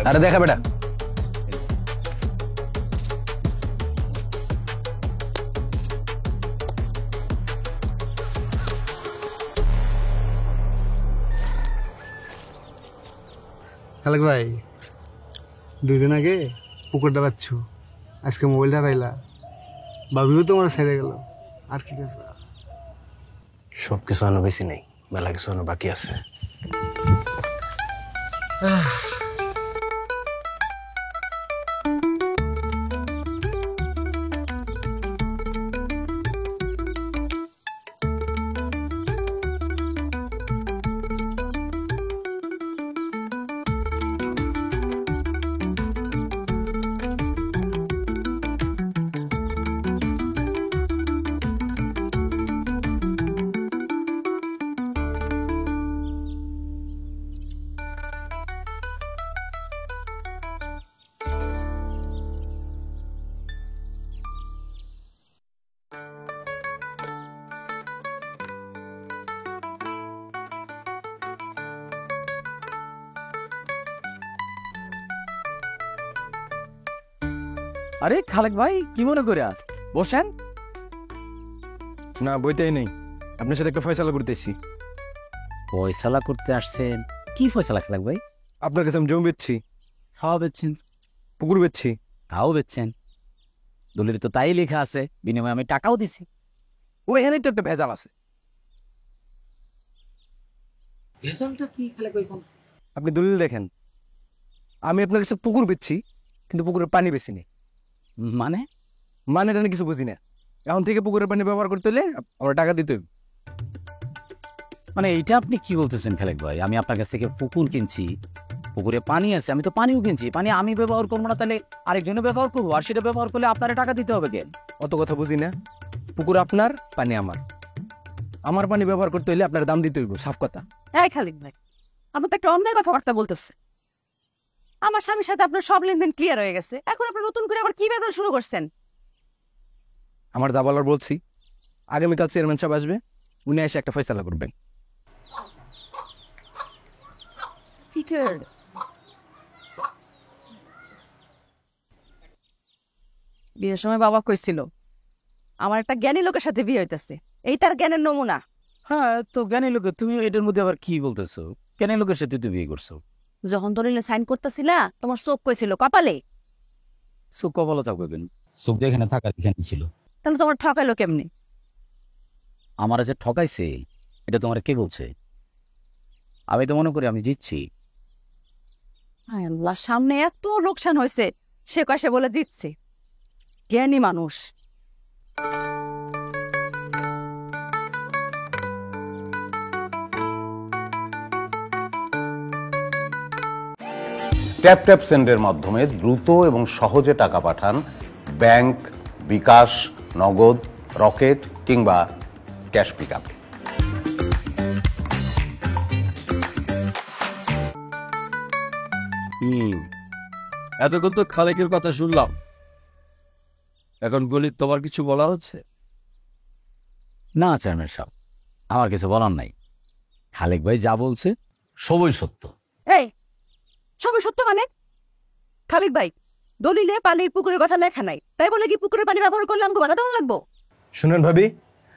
আরে দেখা বেটা, খালেক ভাই, 2 দিন আগে পুকুরটা পাচ্ছ, আজকে মোবাইলটা হারাইলা, ভাবিও তোমার ছেড়ে গেল, আর কি আছে? সবকিছু আনো বেশি নেই, মেলা কিছু আনো বাকি আছে। আরে খালেক ভাই, কি মনে করে বসেন। না, বইতেই নেই, আপনার সাথে একটা ফয়সালা করতেছি। ফয়সালা করতে আসছেন? কি ফয়সালা খালেক ভাই? আপনার কাছে আমি জমি বেচছি, হাওয়া বেচছেন? পুকুর বেচছি। হাও বেচছেন? দলিল তো তাই লেখা আছে, বিনিময়ে আমি টাকাও দিছি। ওইখানেই তো একটা ভেজাল আছে। ভেজালটা কি খালেক ভাই? আপনি দলিল দেখেন, আমি আপনার কাছে পুকুর বেচছি, কিন্তু পুকুরের পানি বেশি নেই। মানে মানে টানে কিছু বুঝি না। এখন থেকে পুকুরের পানি ব্যবহার করতে হলে আমরা টাকা দিতে হবে। মানে এইটা আপনি কি বলতেছেন খালেক ভাই? আমি আপনার কাছ থেকে পুকুর কিনছি, পুকুরে পানি আছে, আমি তো পানিও কিনছি, পানি আমি ব্যবহার করবো না তাহলে আরেকজনে ব্যবহার করবো, আর সেটা ব্যবহার করলে আপনারা টাকা দিতে হবে কেন? অত কথা বুঝি না। পুকুর আপনার, পানি আমার। আমার পানি ব্যবহার করতে হলে আপনার দাম দিতে হইব, সাফ কথা। এই খালিদ ভাই, আপনি তো একটা অন্যায় কথাবার্তা বলতেছে। আমার স্বামীর সাথে আপনার সব লেনদেন ক্লিয়ার হয়ে গেছে, এখন আপনি নতুন করে আবার কি বেতন শুরু করছেন? আমার যা বলার বলছি। আগামীকাল চেয়ারম্যান সাহেব আসবে, উনি এসে একটা ফয়সালা করবেন। বিয়ের সময় বাবা কইছিল আমার একটা জ্ঞানী লোকের সাথে বিয়ে হইতেছে, এই তার জ্ঞানের নমুনা। হ্যাঁ, তো জ্ঞানী লোকের, তুমি এটার মধ্যে আবার কি বলতেছো? জ্ঞানী লোকের সাথে তুমি বিয়ে করছো? যখন দলিলে সাইন করতেছিলা তোমার চোখ কইছিল কপালে। চোখ কপালে থাকবে কেন? চোখ যেখানে থাকা এখানে ছিল। তাহলে তোমার ঠকাইলো কেমনি? আমার যে ঠকাইছে এটা তোমার কে বলছে? আমি তো মনে করি আমি জিতছি। হায় আল্লাহ, সামনে এত লোকসান হয়েছে, সে কয় সে বলে জিতছে। জ্ঞানী মানুষ। ট্যাপ ট্যাপ সেন্ডের মাধ্যমে দ্রুত এবং সহজে টাকা পাঠান ব্যাংক, বিকাশ, নগদ, রকেট কিংবা ক্যাশ পিকআপে। এতক্ষণ তো খালেকের কথা শুনলাম, এখন বলি তোমার কিছু বলা হচ্ছে? না চেয়ারম্যান সাহেব, আমার কিছু বলার নাই। খালেক ভাই যা বলছে সবই সত্য। এই সবই সত্য মানে? খালিদ ভাই, দলিলে পানির পুকুরের কথা লেখা নাই, তাই বলে কি পুকুরের পানি ব্যবহার করলে আমাকে বাধা দেওয়া লাগবো? শুনেন ভাবি,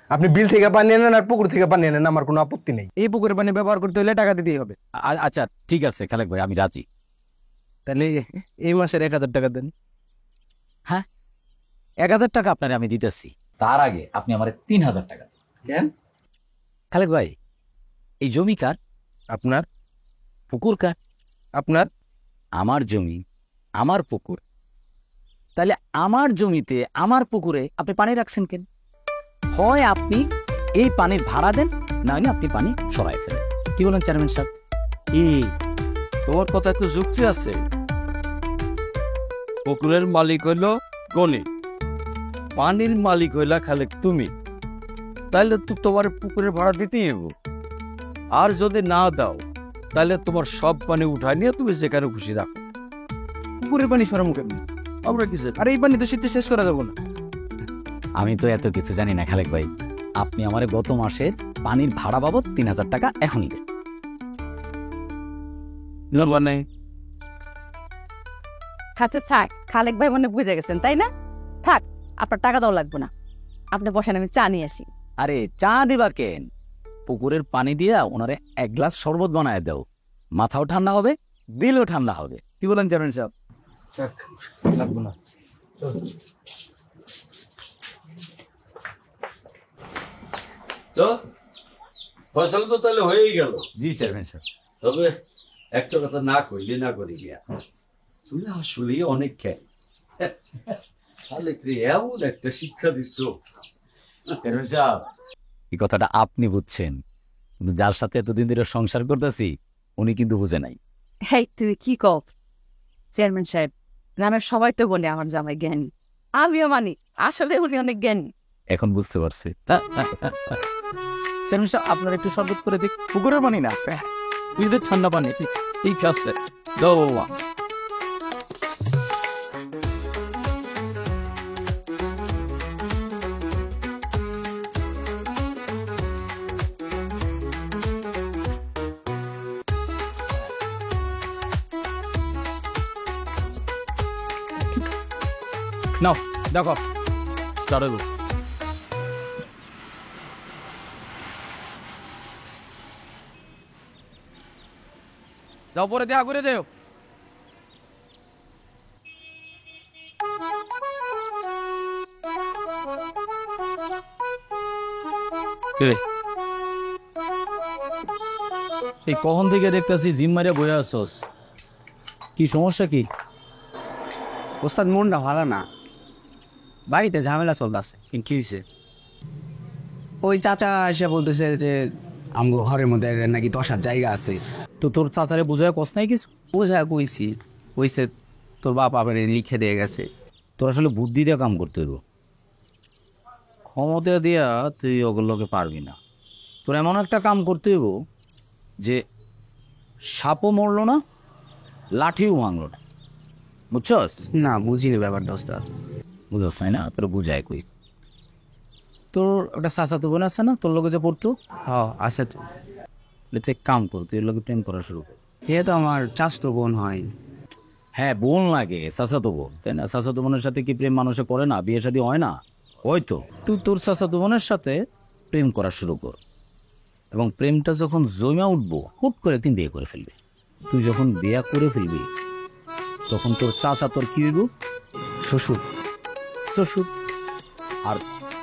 আপনি বিল থেকে পানি আনেন আর পুকুর থেকে পানি আনেন, আমার কোনো আপত্তি নেই। এই পুকুরের পানি ব্যবহার করতে হলে টাকা দিতেই হবে। আচ্ছা ঠিক আছে খালেক ভাই, আমি রাজি। তাহলে এই মাসের 1000 টাকা দেন। হ্যাঁ, 1000 টাকা আপনারে আমি দিতেছি। তার আগে আপনি আমার 3000 টাকা দিন। কেন? খালেক ভাই, এই জমি কার? আপনার। পুকুর কার? আপনার। আমার জমি, আমার পুকুর। তাহলে আমার জমিতে আমার পুকুরে আপনি পানি রাখছেন কেন? হয় আপনি এই পানির ভাড়া দেন, না হলে আপনি পানি সরাই ফেলেন। কি বলেন চেয়ারম্যান সাহেব? তোমার কথা একটু যুক্তি আছে। পুকুরের মালিক হইল গনি, পানির মালিক হইলা খালেক তুমি। তাইলে তো তোমার পুকুরের ভাড়া দিতেই হইব। আর যদি না দাও তাহলে তোমার সব পানি উঠায় নিয়ে তুমি যেখানে খুশি রাখো। পুকুরের পানি সরামু কেমনি? আমরা কি আর এই পানি তো শীতে শেষ করা যাবো না। আমি তো এত কিছু জানি না খালেক ভাই। আপনি আমার গত মাসের পানির ভাড়া বাবদ 3000 টাকা এখনই দেন। মানে খাচ্ছে থাক, খালেক ভাই মনে বুঝে গেছেন তাই না? থাক, আপনার টাকা দাও লাগবে না, আপনি বসেন, আমি চা নিয়ে আসি। আরে চা দিবা কেন, পুকুরের পানি দিয়া ওনারে এক গ্লাস শরবত বানায় দাও, মাথাও ঠান্ডা হবে, দিলও ঠান্ডা হবে। কি বলেন চেয়ারম্যান সাহেব? লাগবো না। তো ফসল তো তাহলে হয়েই গেল। জি চেয়ারম্যান সাহেব। তবে একটা কথা না কইলে না করি গিয়া, তুই আসলে অনেক খ্যাত, তাহলে তুই এমন একটা শিক্ষা দিচ্ছ। চেয়ারম্যান সাহেব, এই কথাটা আপনি বুঝছেন, কিন্তু যার সাথে এতদিন ধরে সংসার করতেছি উনি কিন্তু বুঝে নাই। হেই, তুমি কি কও? চেয়ারম্যান সাহেব, গ্রামের সবাই তো বলে আমার জামাই জ্ঞানী, আমিও মানি আসলে উনি অনেক জ্ঞানী। এখন বুঝতে পারছি। চেয়ারম্যান সাহেব, আপনার একটু শরবত করে দিক। পুকুরের পানি না, বুঝতে ঠান্ডা পানি। ঠিক আছে, দাও বাবা। নাও দেখো, স্টার্ট হলো। যাও পরে দেখা করে দেও। সেই কখন থেকে দেখতেছি জিম মারিয়া বয়ে আসছস, কি সমস্যা কি? ওস্তাদ মনটা ভালো না, বাড়িতে ঝামেলা চলতেছে। কি হয়েছে? ওই চাচা এসে বলতেছে যে আমগো ঘরের মধ্যে নাকি 10 জায়গা আছে। তো তোর চাচারে বুঝায় কস নাই কিছু? বোঝা কইছি, কইছে তোর বাপ আবার লিখে দিয়ে গেছে। তোর আসলে বুদ্ধি দিয়ে কাম করতে হইব, ক্ষমতা দিয়া তুই ওগুলোকে পারবি না। তোর এমন একটা কাম করতে হইব যে সাপও মরলো না, লাঠিও ভাঙলো না, বুঝছস? না বুঝিনি ব্যাপারটা ওস্তাদ। বুঝছস তাই না? তোর বুঝায় কই। তোর একটা চাচাতো বোন আছে না তোর লোকে যে পড়তো? হ্যাঁ আছে তো। তুই এক কাম কর, তুই এর লোকে প্রেম করা শুরু কর। এ তো আমার চাচতো বোন হয়। হ্যাঁ বোন লাগে, চাচাতো বোন, তাই না? চাচাতো বোনের সাথে কি প্রেম মানুষে করে না? বিয়ে শাদী হয় না? হয়তো। তুই তোর চাচাতো বোনের সাথে প্রেম করা শুরু কর, এবং প্রেমটা যখন জমে উঠবো হুট করে একদিন বিয়ে করে ফেলবি। তুই যখন বিয়ে করে ফেলবি তখন তোর চাচা তোর কি হইব? শ্বশুর। শ্বশুর। আর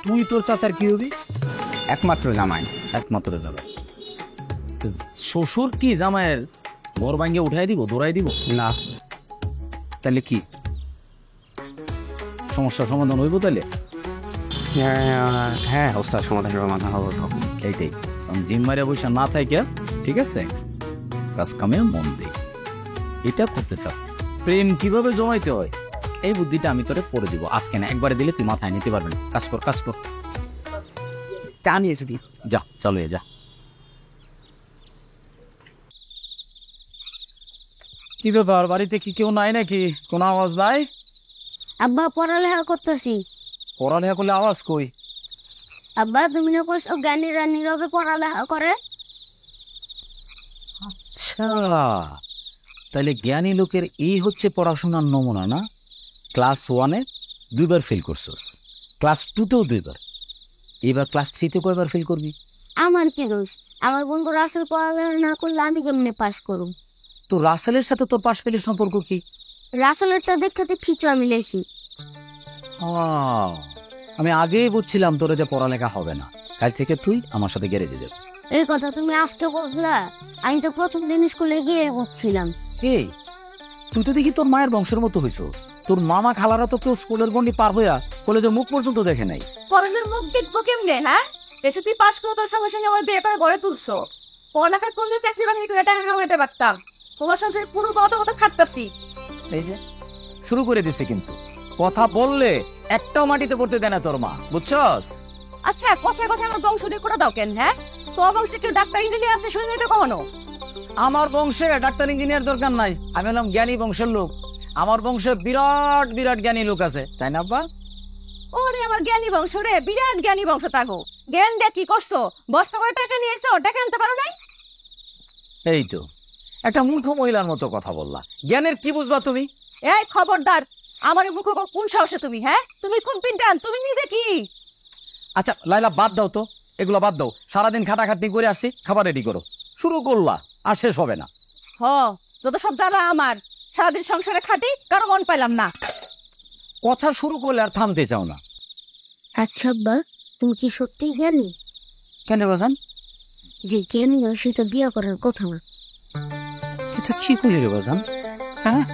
তুই তোর চাচার কি হবি? একমাত্র জামাই। একমাত্র জামাই। শ্বশুর কি জামাইয়ের ঘর ভাঙ্গে উঠাই দিব, দৌড়াই দিব? না। তাহলে কি সমস্যার সমাধান হইব? তাহলে হ্যাঁ ওস্তাদ, সমাধানের সমাধান হবে। এইটাই, কারণ জিম মারিয়া বসে না থাকে, ঠিক আছে? কাজ কামে মন দেই, এটা করতে থাক। প্রেম কিভাবে জমাইতে হয় এই বুদ্ধিটা আমি তোরে পড়ে দিব। আজকে না, একবারে দিলে তুই মাথায় নিতে পারবি না। কাজ কর, কাজ কর। চা নিয়েছি কি? যা, চালু হয়ে যা। কি ব্যাপার, বাড়িতে কি কেউ নাই নাকি? কোনো আওয়াজ নাই? আব্বা পড়ালেখা করতেছি। পড়ালেখা করলে আওয়াজ কই? আব্বা তুমি না কইছো জ্ঞানীরা নীরবে পড়ালেখা করে? আচ্ছা, তাহলে জ্ঞানী লোকের এই হচ্ছে পড়াশোনার নমুনা না? ক্লাস 1-এ 2বার ফেল করছস, ক্লাস 2-তেও 2বার, এবার ক্লাস 3-তে কয়বার ফেল করবি? আমার কি দোষ? আমার বন্ধু রাসেল পড়ালেখা না করলে আমি কেমনে পাস করব? তো রাসেলের সাথে তোর পাশ ফেলের সম্পর্ক কি? রাসেলেরটা দেখাতে ফিচু আমি লেখি। আমি আগেই বুঝছিলাম তোর যে পড়ালেখা হবে না। কাল থেকে তুই আমার সাথে গ্যারেজে যাবি। এই কথা তুমি আজকে বুঝলা? আমি তো প্রথম দিন স্কুলে গিয়ে বুঝছিলাম। এই তুই তো দেখি তোর মায়ের বংশের মতো হইছো। তোর মামা খালারা তো কেউ স্কুলের গন্ডি পার হইয়া কলেজের মুখ পর্যন্ত দেখে নাই। কলেজের মুখ দেখবো কেমনে? হ্যাঁ, এসে তুই পাস করে তোর সঙ্গে সঙ্গে আমার বিয়ে করে গড়ে তুলছো। পড়ালেখা করলে চাকরি বাকরি করে টাকা কামাইতে পারতাম। তোমার সংসারে পুরো কথা খাটতাছি। এই যে শুরু করে দিছে, কিন্তু কথা বললে একটাও মাটিতে পড়তে দেয় না তোর মা, বুঝছস? আচ্ছা, কথায় কথায় আমার বংশ নিয়ে করে দাও কেন? হ্যাঁ, তোর বংশে কেউ ডাক্তার ইঞ্জিনিয়ার আছে শুনে তো কখনো? আমার বংশে ডাক্তার ইঞ্জিনিয়ার দরকার নাই, আমি হলাম জ্ঞানী বংশের লোক। আমার বংশে বিরাট বিরাট জ্ঞানী লোক আছে, তাই না আব্বা? ওরে আমার জ্ঞানী বংশ রে, বিরাট জ্ঞানী বংশ। তাগো জ্ঞান দিয়ে কি করছো? বস্তা করে টাকা নিয়ে এসো, টাকা আনতে পারো নাই? এই তো একটা মূর্খ মহিলার মতো কথা বললা। জ্ঞানের কি বুঝবা তুমি? এই খবরদার, আমার মুখে কোন সাহসে তুমি, হ্যাঁ তুমি কোন পিন্টান, তুমি নিজে কি? আচ্ছা লাইলা বাদ দাও তো, এগুলো বাদ দাও। সারাদিন খাটাখাটনি করে আসছি, খাবার রেডি করো। শুরু করলা আর শেষ হবে না। হ, যত সব জ্বালা আমার, সারাদিন সংসারে খাটি, কারো মন পাইলাম না। কথা শুরু করলে আর থামতে চাও না। আচ্ছা আব্বা, তুমি কি সত্যিই জ্ঞানী? কেন বাজান? যে জ্ঞানী না সে তো বিয়ে করার কথা না। এটা কি করলি রে বাজান? হ্যাঁ,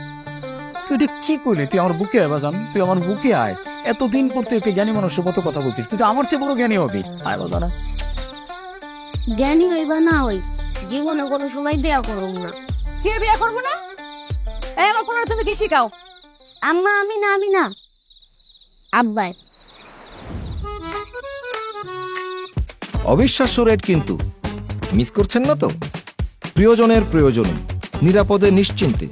তুই এটা কি করলি? তুই আমার বুকে আয় বাজান, তুই আমার বুকে আয়। এতদিন পর তুই একটা জ্ঞানী মানুষের মতো কথা বলছিস, তুই তো আমার চেয়ে বড় জ্ঞানী হবি। আয় বাজান। জ্ঞানী হইবা না হই, জীবনে কোনো সময় বিয়ে করব না। কে বিয়ে করবো না? এই আমার কোনো তুমি কি শিখাও? আম্মা আমি না আব্বাই। অবিশ্বাস্য রেট কিন্তু মিস করছেন না তো? প্রিয়জনের প্রয়োজনে নিরাপদে নিশ্চিন্তে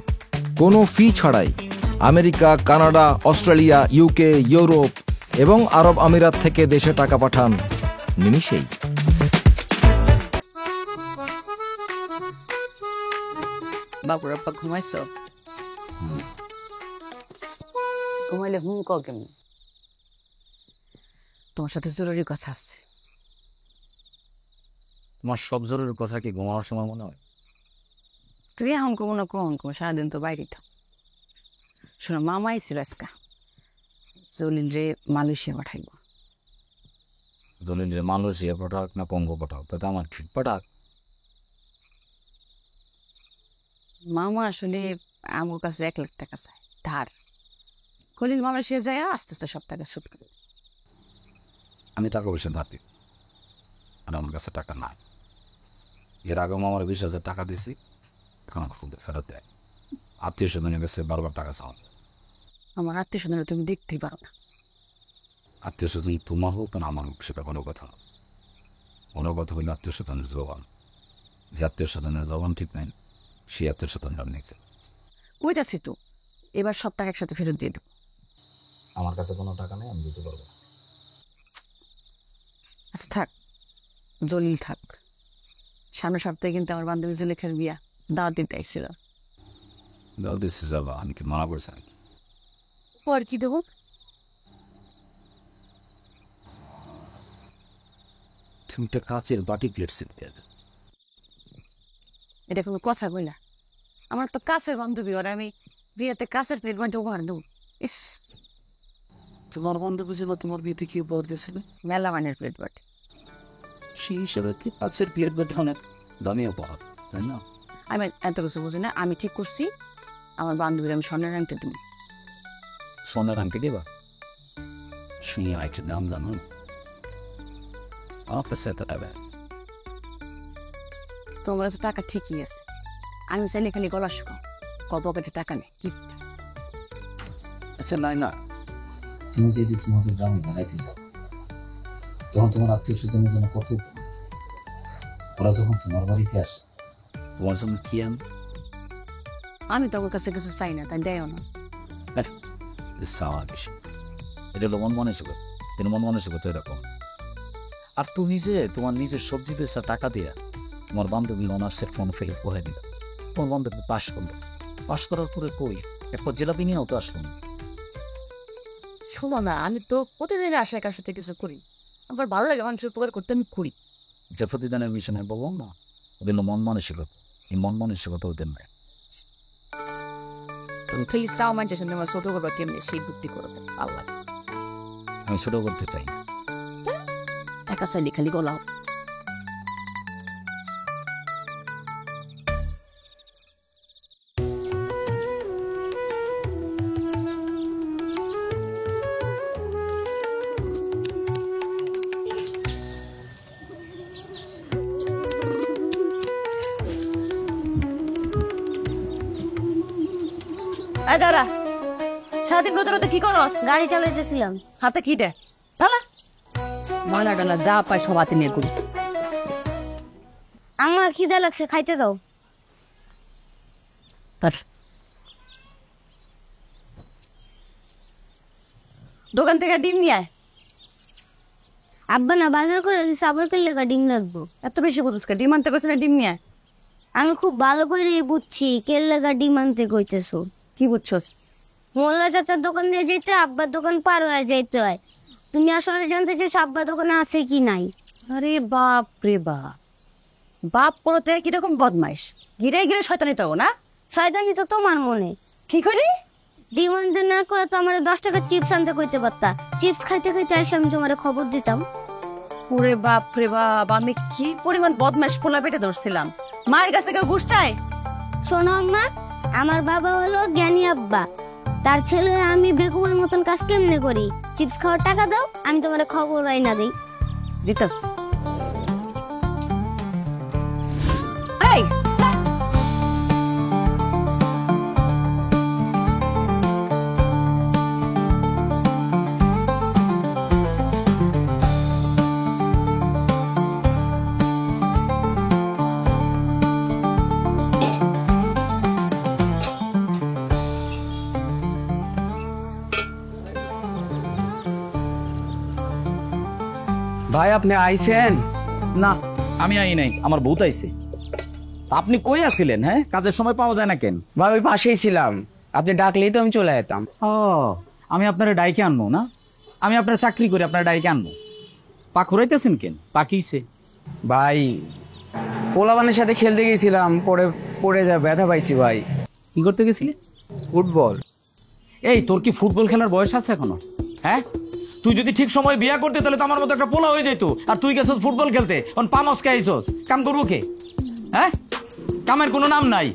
কোনো ফি ছাড়াই America, Canada, Australia, UK, Europe এবং আরব আমিরাত থেকে দেশে টাকা পাঠান নিমিষেই। বাবুর আপা ঘুমাইছো? ঘুমাইলে হুম ক কেমন? তোমার সাথে জরুরি কথা আছে। তোমার সব জরুরি কথা কি ঘুমানোর সময় মনে হয়? তুই এখন কমো না কখন কমো, সারাদিন তো বাইরে থাক। শোনো, মামা আইছিল আজকা, জলিল রে মালয়েশিয়া পাঠাইব। দলিল মালয়েশিয়া পাঠাক না পঙ্গ পাঠাক, তাতে আমার ঠিক পাঠাক। মামা আসলে আমার কাছে 1 লাখ টাকা চায় ধার। কলিল মালয়েশিয়া যায় আস্তে আস্তে সব টাকা শোধ করে। আমি টাকা পয়সা ধার দিই, আর আমার কাছে টাকা নাই। এর আগে আমার 20,000 টাকা দিছি, এখন আমার খুব ফেরত দেয়। আত্মীয় স্বজনের কাছে বারবার টাকা চাও। আমার আত্মীয় স্বজন তুমি দেখতেই পারো না। আত্মীয় স্বজন তোমার হোক না আমার হোক, সেটা কোনো কথা না। কোনো কথা হইলে আত্মীয় স্বজনের জবান। যে আত্মীয় স্বজনের জবান ঠিক নাই, সেই আত্মীয় স্বজনের নিতে কইতাছি তো, এবার সব টাকা একসাথে ফেরত দিয়ে দেবো। আমার কাছে কোনো টাকা নেই, আমি দিতে পারবো না। আচ্ছা থাক, জলিল থাক। সামনের সপ্তাহে কিন্তু আমার বান্ধবী জুলেখার বিয়া, দাওয়াত দিতে আইছিল। দাও দিচ্ছি যাবা, আমি কি মানা করছি নাকি? পর কি দেবো? তুমি একটা কাচের বাটি প্লেট সেট দিয়ে দাও। এটা কোনো কথা কইলা? আমার তো কাছের বান্ধবী, ওর আমি বিয়েতে কাছের প্লেট বানিয়ে উপহার দেবো। ইস, তোমার বান্ধবী ছিল, তোমার বিয়েতে কি উপহার দিয়েছিলে? মেলা মানের প্লেট বাটি। সেই হিসেবে কি কাচের প্লেট বাটি অনেক দামি উপহার, তাই না? আমি এত কিছু বুঝি না, আমি ঠিক করছি আমার বান্ধবীর আমি স্বর্ণের আংটি দেবো। সোনার আংটি দেবা? শুনি একটা দাম জানো? আমার কাছে এত টাকা। তোমার কাছে টাকা ঠিকই আছে, আমি চাইলে খালি গলা শুকাও, পকেটে টাকা নেই। কি আচ্ছা নাই না, তুমি যদি তোমাদের গ্রামে বেড়াইতে যাও, তখন তোমার আত্মীয় স্বজনের জন্য কত, ওরা যখন তোমার বাড়িতে আসে তোমার জন্য কি আন? আমি তোমার কাছে কিছু চাই না, তাই দেয়ও না। চাওয়া বেশি, এটা হলো মন মানসিকতা। কিন্তু মন মানসিকতা এরকম। আর তুমি যে তোমার নিজের সবজি বেচা টাকা দিয়া তোমার বান্ধবী অনার্সের ফোন ফেলে পড়ে দিল, তোমার বান্ধবী পাশ করলো, পাশ করার পরে কই এরপর জেলাপি নিয়েও তো আসলো না। শোনো না, আমি তো প্রতিদিনের আশায় কার সাথে কিছু করি, আবার ভালো লাগে মানুষের উপকার করতে, আমি করি। যে প্রতিদিনের মিশনে বলবো না, ওদের হলো মন মানসিকতা। এই মন মানসিকতা ওদের নাই। তুমি খালি চাও মানুষের সামনে আমার ছোট করবা কেমনি, সেই বুদ্ধি করবে আল্লাহ। আমি ছোট করতে চাই না। একা চাইলে খালি গলাও। এই দাঁড়া, সারাদিন রোদে রোদে কি করস? গাড়ি চালাইতেছিলাম। হাতে কি দে? তালা ময়লা ডালা যা পায় সব হাতে নিয়ে করি। আমার খিদে লাগছে, খাইতে দাও। তার দোকান থেকে ডিম নিয়ে আয়। আব্বা না বাজার করে দিচ্ছে, আবার কেন লেগা ডিম লাগবো? এত বেশি বুঝুস কে? ডিম আনতে কইছ না, ডিম নিয়ে আয়। আমি খুব ভালো করে বুঝছি কে লেগা ডিম আনতে কইতেছো। কি বুঝছস? মোল্লা চাচার দোকান দিয়ে যেতে আব্বার দোকান পার হয়ে যেতে হয়। তুমি আসলে জানতে চাইছো আব্বার দোকানে আছে কি নাই? আরে বাপ রে বাপ, বাপ পড়তে কিরকম বদমাইশ, ঘিরে ঘিরে শয়তানি তো না? শয়তানি তো তোমার মনে। কি করি? দিগন্ত না করে তো আমার 10 টাকা চিপস আনতে কইতে পারতা। চিপস খাইতে খাইতে এসে আমি তোমার খবর দিতাম। ওরে বাপ রে বাপ, আমি কি পরিমাণ বদমাইশ পোলা পেটে ধরছিলাম। মায়ের কাছে কেউ ঘুষ চায়? শোনো আম্মা, আমার বাবা হলো জ্ঞানী আব্বা, তার ছেলে আমি বেকুবের মতন কাজ কেমনে করি? চিপস খাওয়ার টাকা দাও, আমি তোমার খবর আইনা দেই। দিতাছি। এই ভাই আপনি আইছেন? না, আমি আই নাই, আমার বউ আইছে। আপনি কই আছিলেন? হ্যাঁ, কাজের সময় পাওয়া যায় না কেন? ভাই ওই পাশেই ছিলাম, আপনি ডাকলেই তো আমি চলে যেতাম। ও, আমি আপনার ডাইকে আনবো না? আমি আপনার চাকরি করি, আপনার ডাইকে আনবো। পা খুরাইতেছেন কেন? পাকিছে ভাই পোলাবানের সাথে খেলতে গেছিলাম, পড়ে যা ব্যথা পাইছি ভাই। কি করতে গেছিলে? ফুটবল। এই, তোর কি ফুটবল খেলার বয়স আছে এখনো? হ্যাঁ, তুই যদি ঠিক সময় বিয়া করতে তাহলে তো আমার মতো একটা পোলা হয়ে যেত। আর তুই গেছস ফুটবল খেলতে, অন পামস কে আইছস? কাম করবো কে? হ্যাঁ, কামের কোনো নাম নাই।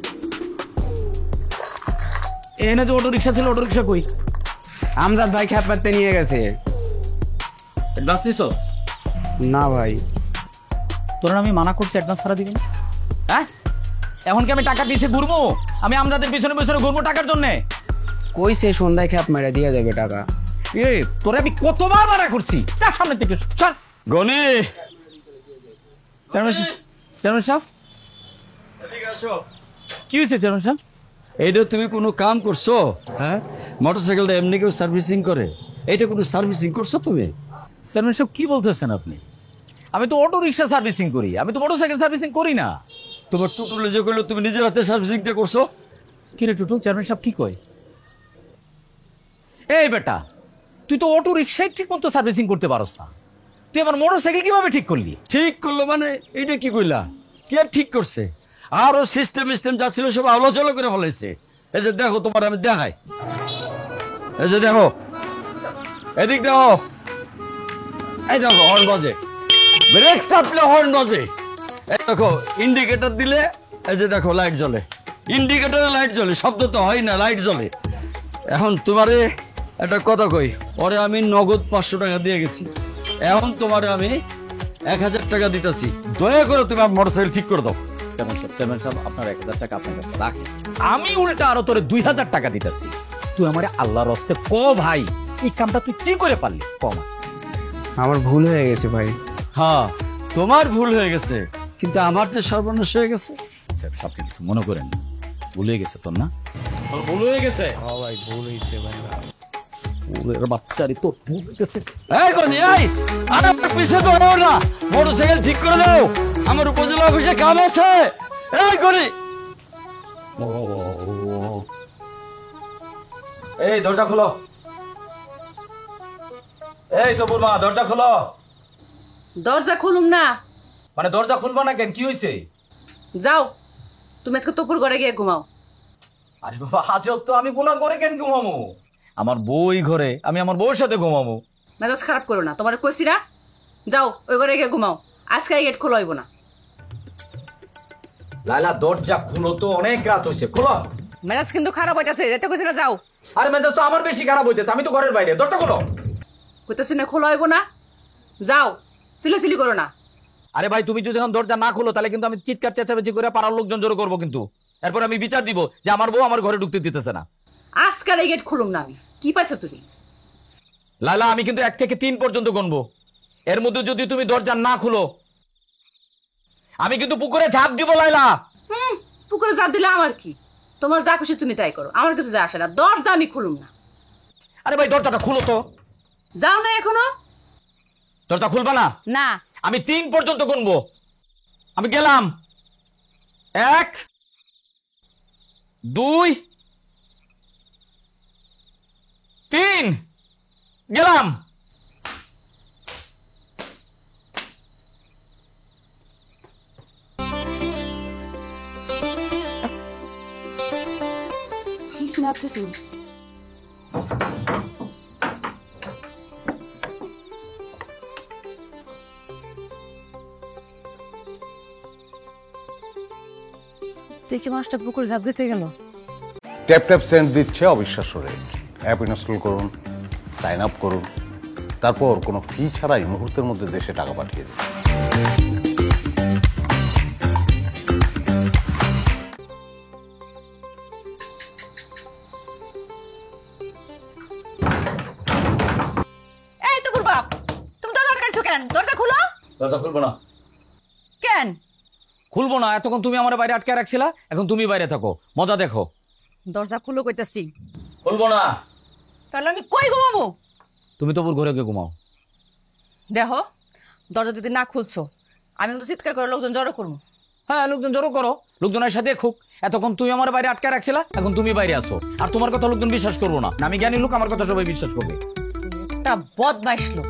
এনে যে অটো রিক্সা ছিল, অটো রিক্সা কই? আমজাদ ভাই খ্যাপ মারতে নিয়ে গেছে। অ্যাডভান্স নিছস? না ভাই। তোর আমি মানা করছি অ্যাডভান্স ছাড়া দিবি না? হ্যাঁ, এখন কি আমি টাকা পিছে ঘুরবো? আমি আমজাদের পিছনে পিছনে ঘুরবো টাকার জন্যে? কইছে সন্ধ্যায় খ্যাপ মেরে দিয়ে যাবে টাকা। এ, তোরে আমি কতবার মানা করছি, তার সামনে থেকে সর। গনি, চেয়ারম্যান সাহেব, কি হয়েছে চেয়ারম্যান সাহেব? এইটা তুমি কোনো কাম করছো? হ্যাঁ, মোটরসাইকেলটা এমনি কেউ সার্ভিসিং করে? এইটা কোনো সার্ভিসিং করছো তুমি? চেয়ারম্যান সাহেব কি বলতেছেন আপনি? আমি তো অটো রিক্সা সার্ভিসিং করি, আমি তো মোটরসাইকেল সার্ভিসিং করি না। তোমার টুটুলে যে করলো তুমি নিজের হাতে সার্ভিসিংটা করছো? কি রে টুটু, চেয়ারম্যান সাহেব কি কয়? এই বেটা, তুই তো অটো রিক্সায় ঠিক মতো সার্ভিসিং করতে পারস না, তুই আমার মোটরসাইকেল কিভাবে ঠিক করলি? ঠিক করলো মানে এইটা কি কইলা? কি আর ঠিক করছে? আরো সিস্টেম যা ছিল সব আলোচনা করে ফেলাইছে। এই যে দেখো, তোমার আমি দেখাই। এই যে দেখো, এদিক দেখো, এই দেখো হর্ন বাজে, ব্রেক চাপলে হর্ন বাজে। এই দেখো ইন্ডিকেটর দিলে, এই যে দেখো লাইট জ্বলে, ইন্ডিকেটরে লাইট জ্বলে, শব্দ তো হয় না, লাইট জ্বলে। এখন তোমারে একটা কথা কই, পরে আমি নগদ 500 টাকা দিয়ে গেছি, এখন তোমারে আমি 1000 টাকা দিতেছি, দয়া করে তুমি আমার মোটরসাইকেল ঠিক করে দাও। চেয়ারম্যান সাহেব, আপনার 1000 টাকা আপনার কাছে রাখেন, আমি উল্টা আরো তোরে 2000 টাকা দিতেছি। তুই আমার আল্লাহর রাস্তে ক ভাই, এই কামটা তুই কি করে পারলি? কম। আমার ভুল হয়ে গেছে ভাই। হ্যাঁ, তোমার ভুল হয়ে গেছে, কিন্তু আমার যে সর্বনাশ হয়ে গেছে। সব কিছু মনে করেন, ভুল হয়ে গেছে তোর, না? তোর ভুল হয়ে গেছে? হ্যাঁ ভাই, ভুল হয়েছে ভাই। ওরে বাচ্চারি, তোর ভুল হয়ে গেছে। এই গনি, এই আরে আমার পিছনে তো হও না, মোটরসাইকেল ঠিক করে দাও, আমার উপজেলা অফিসে কাম আছে। এই গনি, এই দরজা খোলো, এই তো বুড়মা দরজা খোলো। দরজা খুলুম না? মানে দরজা খুলবো না কেন? কি হয়েছে? যাও, তুমি আজকে তপুর ঘরে গিয়ে ঘুমাও। আরে বাবা, আজব তো, আমি বোলার ঘরে কেন ঘুমাবো? আমার বই ঘরে, আমি আমার বউর সাথে ঘুমাবো। মেজাজ খারাপ করো না, তোমার কইছি না? যাও ওই ঘরে গিয়ে ঘুমাও, আজকে গেট খোলা হইব না। লাইলা দরজা খুলো তো, অনেক রাত হয়েছে, খোলো। মেজাজ কিন্তু খারাপ হইতাছে, যেতে কইছি না যাও। আরে মেজাজ তো আমার বেশি খারাপ হইতেছে, আমি তো ঘরের বাইরে, দরজা খোলো। কইতাছি না খোলা হইব না, যাও, চিল্লাচিল্লি করো না। আরে ভাই, তুমি যদি এখন দরজা না খুলো তাহলে কিন্তু আমি চিৎকার চেঁচামেচি করে পাড়ার লোকজন জড়ো করবো, কিন্তু এরপর আমি বিচার দিব যে আমার বউ আমার ঘরে ঢুকতে দিতেছে না। আজকাল এই গেট খুলুম না আমি। কি পাইছো তুমি? লাইলা, আমি কিন্তু 1 থেকে 3 পর্যন্ত গুনবো, এর মধ্যে যদি তুমি দরজা না খুলো আমি কিন্তু পুকুরে ঝাঁপ দিব। লাইলা, পুকুরে ঝাঁপ দিলে আমার কি? তোমার যা খুশি তুমি তাই করো, আমার কিছু যা আসে না। দরজা আমি খুলুম না। আরে ভাই, দরজাটা খুলো তো। যাও না এখনো? দরজা খুলবা না? না। আমি 3 পর্যন্ত গুনবো, আমি গেলাম। 1 2 3 গেলাম। দেখি মানুষটা পুকুর ঝাঁপ দিতে গেল। ট্যাপ ট্যাপ সেন্ট দিচ্ছে অবিশ্বাস্য রেট। অ্যাপ ইনস্টল করুন, সাইন আপ করুন, তারপর কোনো ফি ছাড়াই মুহূর্তের মধ্যে দেশে টাকা পাঠিয়ে দিন। এই তো বাপ, তুমি দরজা আটকাইছো কেন? দরজা খুলো। দরজা খুলবো না। কেন খুলবো না? এতক্ষণ তুমি আমার বাইরে আটকে রাখছিলা, এখন তুমি বাইরে থাকো, মজা দেখো। দরজা খুলো কইতাছি। খুলবো না। তাহলে আমি কই ঘুমাবো? তুমি তবুর ঘরে গিয়ে ঘুমাও। দেখো, দরজা যদি না খুলছো আমি তো চিৎকার করে লোকজন জড়ো করবো। হ্যাঁ, লোকজন জড়ো করো, লোকজনের সাথে খুব। এতক্ষণ তুমি আমার বাইরে আটকে রাখছিলা, এখন তুমি বাইরে আসো, আর তোমার কথা লোকজন বিশ্বাস করবো না। আমি জ্ঞানী লোক, আমার কথা সবাই বিশ্বাস করবে। একটা বদমাইশ লোক।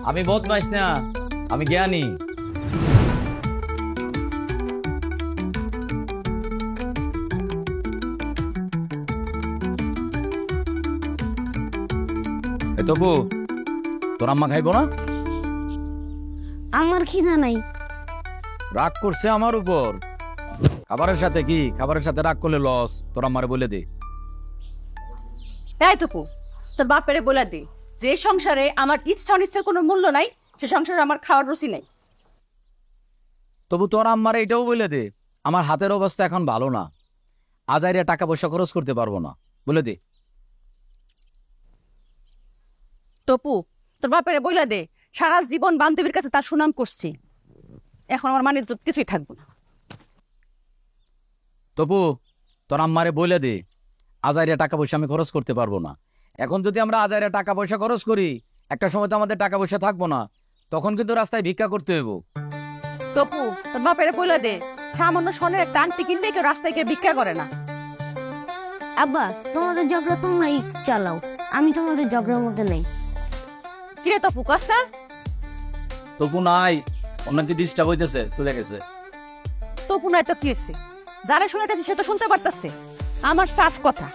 আমি বদমাইশ না, আমি জ্ঞানী। এই তবু তোর আম্মা খাইবো না? আমার খিদা নাই। রাগ করছে আমার উপর। খাবারের সাথে কি? খাবারের সাথে রাগ করলে লস। তোর আম্মারে বলে দে। তাই তপু, তোর বাপেরে বলে দে যে সংসারে আমার ইচ্ছা অনিচ্ছার কোনো মূল্য নাই, সে সংসারে আমার খাওয়ার রুচি নাই। তবু তোর আম্মারে এটাও বলে দে, আমার হাতের অবস্থা এখন ভালো না, আজাইরে টাকা পয়সা খরচ করতে পারবো না, বলে দে। তপু, তোর বাপেরে বলে দে সারা জীবন বান্ধবীর কাছে তার সুনাম করছি, এখন আমার মানের কিছুই থাকবো না। তপু, তোর আম্মারে বলে দে আজাইরে টাকা পয়সা আমি খরচ করতে পারবো না। এখন যদি আমরা আজাইরে টাকা পয়সা খরচ করি, একটা সময় তো আমাদের টাকা পয়সা থাকবো না, তখন কিন্তু রাস্তায় ভিক্ষা করতে হইব। তপু, তোর বাপেরে বলে দে সামান্য স্বর্ণের একটা আংটি কিনলে কেউ রাস্তায় গিয়ে ভিক্ষা করে না। আব্বা, তোমাদের ঝগড়া তোমরাই চালাও, আমি তোমাদের ঝগড়ার মধ্যে নেই। কিরে তপু, কস্তা? তপু নাই, অন্যটি ডিস্টার্ব হইতেছে, চলে গেছে। তপু নাই তো কি হয়েছে? যারা শুনাইতেছে সে তো শুনতে পারতেছে আমার সাফ কথা।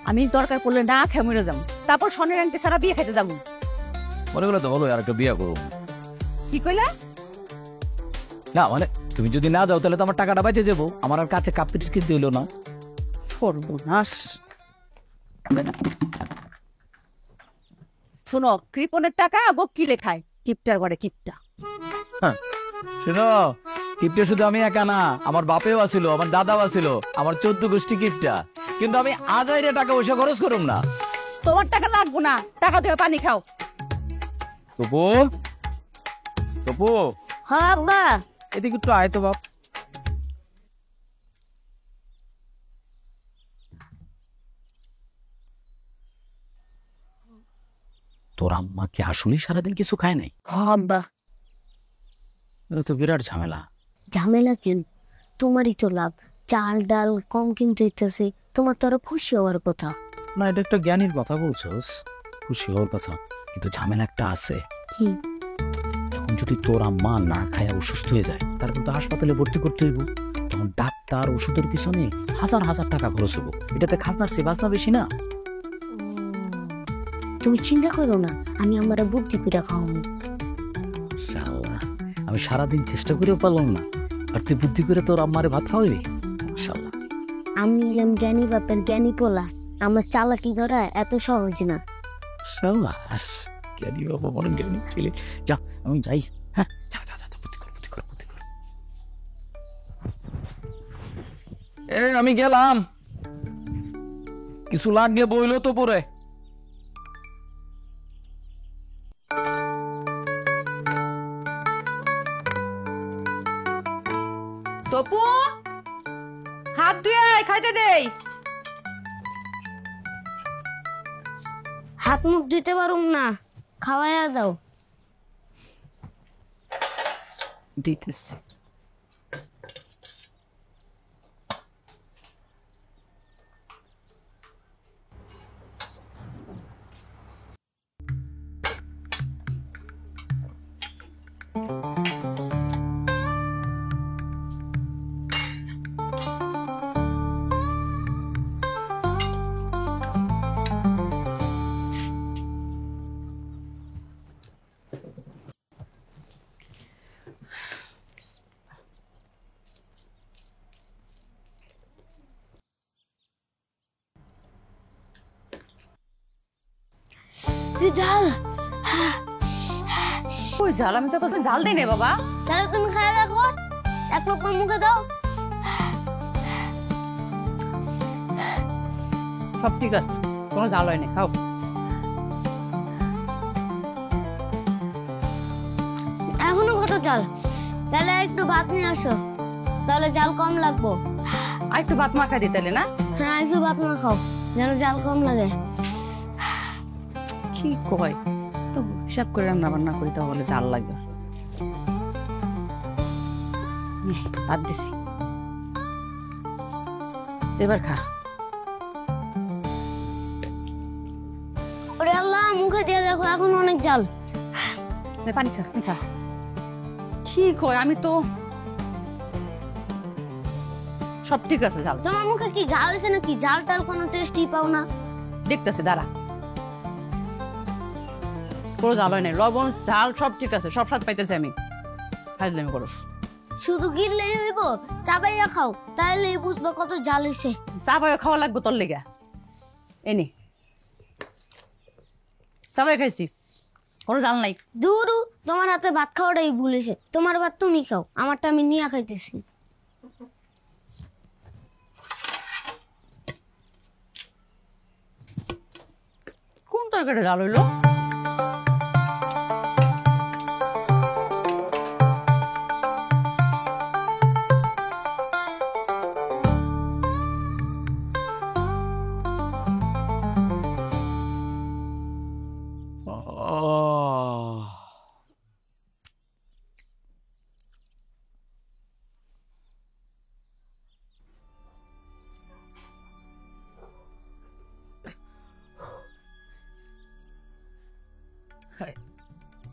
আমি দরকার পড়লে না খেয়ে মরে যাবো, তারপর স্বর্ণের আংটি সারা বিয়ে খাইতে যাবো। মনে করলে তো বলো আর একটা বিয়ে করো। কি কইলা? না মানে তুমি যদি না যাও তাহলে তো আমার টাকাটা বাইতে যাবো, আমার আর কাছে কাপ পিটির কিনতে হইলো না। সর্বনাশ। শোনো, কৃপণের টাকা বকিলে খায়, কিপটার ঘরে কিপটা। শোনো, কিপটা শুধু আমি একা না, আমার বাপেও আছিল, আমার দাদাও আছিল, আমার 14 গোষ্ঠী কিপটা। কিন্তু আমি আজাইরে টাকা পয়সা খরচ করুম না। তোমার টাকা লাগবো না, টাকা দিয়ে পানি খাও। তপু, তপু, হ্যাঁ আব্বা। এদিকে একটু আয় তো বাপ। তোর আম্মা কি আসলেই সারাদিন কিছু খায় নাই? হ্যাঁ আব্বা। এটা তো বিরাট ঝামেলা। ঝামেলা কেন? তোমারই তো লাভ, চাল ডাল কম কিনতে হইতেছে, তোমার তো আরো খুশি হওয়ার কথা। না, এটা একটা জ্ঞানীর কথা বলছস, খুশি হওয়ার কথা, কিন্তু ঝামেলা একটা আছে। কি? এখন যদি তোর আম্মা না খায় অসুস্থ হয়ে যায়, তারপর তো হাসপাতালে ভর্তি করতে হইব, তখন ডাক্তার ওষুধের পিছনে হাজার হাজার টাকা খরচ হবো। এটাতে খাজনার সে বাজনা বেশি না? তুমি চিন্তা করো না, আমি আমার বুদ্ধি করে খাওয়াবো। শালা, আমি সারাদিন চেষ্টা করেও পারলাম না, আর তুই বুদ্ধি করে তোর আম্মারে ভাত খাওয়াবি? মাশাআল্লাহ। আমি নিলাম জ্ঞানী বাপের জ্ঞানী পোলা, আমার চালাকি ধরা এত সহজ না। সাবাস, জ্ঞানী বাবা, বড় জ্ঞানী ছেলে। যা, আমি যাই। হ্যাঁ, যা যা যা, বুদ্ধি কর, বুদ্ধি কর, বুদ্ধি কর। আমি গেলাম, কিছু লাগলে বইলো তো পরে। তপু, হাত ধুয়ে আয়, খাইতে দেই। হাত মুখ ধুইতে পারুম না, খাওয়াইয়া দাও। দিতেছি। জাল। ওই জাল আমি তো তোকে জাল দিই নে বাবা। তাহলে তুমি খাই রাখো, এক লোক মুখে দাও। সব ঠিক আছে, কোনো জাল হয়নি, খাও। এখনো কত জাল? তাহলে একটু ভাত নিয়ে আসো, তাহলে জাল কম লাগবো। আর একটু ভাত মাখা দিতে না? হ্যাঁ, একটু ভাত মাখাও যেন জাল কম লাগে। কি কয় তো হিসাব করে রান্না বান্না করি তাহলে জাল লাগবে। ভাত দিছি, এবার খা। ওরে আল্লাহ, মুখে দিয়ে দেখো এখন অনেক জাল। পানি খা, খা। কি কয়, আমি তো সব ঠিক আছে জাল। তোমার মুখে কি ঘা হয়েছে নাকি? জাল টাল কোনো টেস্টই পাও না। দেখতেছে দাঁড়া, কোনো জাল হয় নাই, লবণ ঝাল সব ঠিক আছে, সব স্বাদ পাইতেছি আমি। ফাইজলামি করো। শুধু গিললেই হইব, চাবাইয়া খাও, তাহলেই বুঝবা কত জাল হয়েছে। চাবাই খাওয়া লাগবে তোর লেগে। এনে চাবাই খাইছি, কোনো জাল নাই। দুরু, তোমার হাতে ভাত খাওয়াটাই ভুলেছে। তোমার ভাত তুমি খাও, আমারটা আমি নিয়ে খাইতেছি। কোন তরকারি জাল হইলো?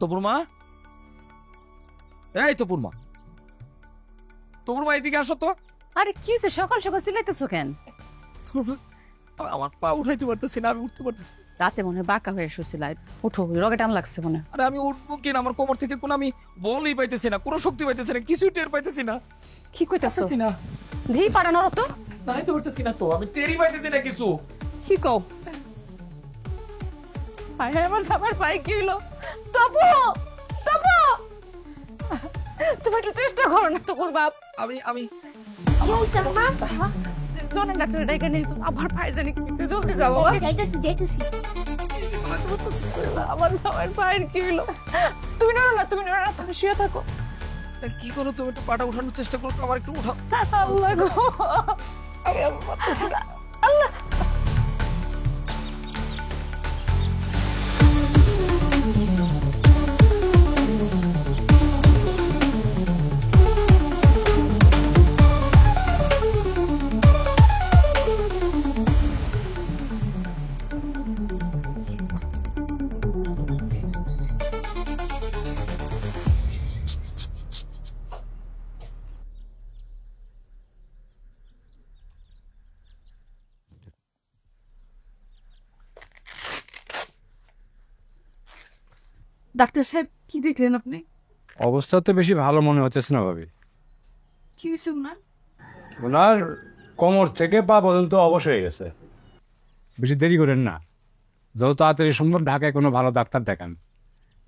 তপুর মা, এই তপুর মা, তপুর মা এদিকে আসো তো। আরে কি হয়েছে, সকাল সকাল চিল্লাইতেছো কেন? আমার পা উঠাইতে পারতেছি না, আমি উঠতে পারতেছি না। রাতে মনে হয় বাঁকা হয়ে শুছিল। উঠো, রগে টান লাগছে মনে। আরে আমি উঠবো কিনা, আমার কোমর থেকে কোনো আমি বলই পাইতেছি না, কোনো শক্তি পাইতেছি না, কিছুই টের পাইতেছি না। কি কইতাছো? না, ধেই পাড়ানোর তো নাই তো পারতেছি না, তো আমি টেরই পাইতেছি না কিছু। কি কও? হায় হায়, আমার জামার পায়ে কি হইলো? তপু, তপু, তুমি একটু চেষ্টা করো না। তপুর বাপ, আমি কি হইছে মা? জনের ডাক্তার ডাইকা নিয়ে আবার পায়ে জানি কি হইছে, জলদি যাও বাবা। যাইতেছি যাইতেছি। আমার জামার পায়ের কি হইলো? তুমি নড়ো না, তুমি নড়ো না, তুমি শুয়ে থাকো। কি করো, তুমি একটু পাটা উঠানোর চেষ্টা করো, আমার একটু উঠাও। আল্লাহ গো, আমি আর পারতেছি না। আল্লাহ, ডাক্তার সাহেব কি দেখলেন আপনি? অবস্থা তো বেশি ভালো মনে হচ্ছে না ভাবি। কি হয়েছে ওনার? ওনার কোমর থেকে পা পর্যন্ত অবশ হয়ে গেছে। বেশি দেরি করেন না, যত তাড়াতাড়ি সম্ভব ঢাকায় কোনো ভালো ডাক্তার দেখান,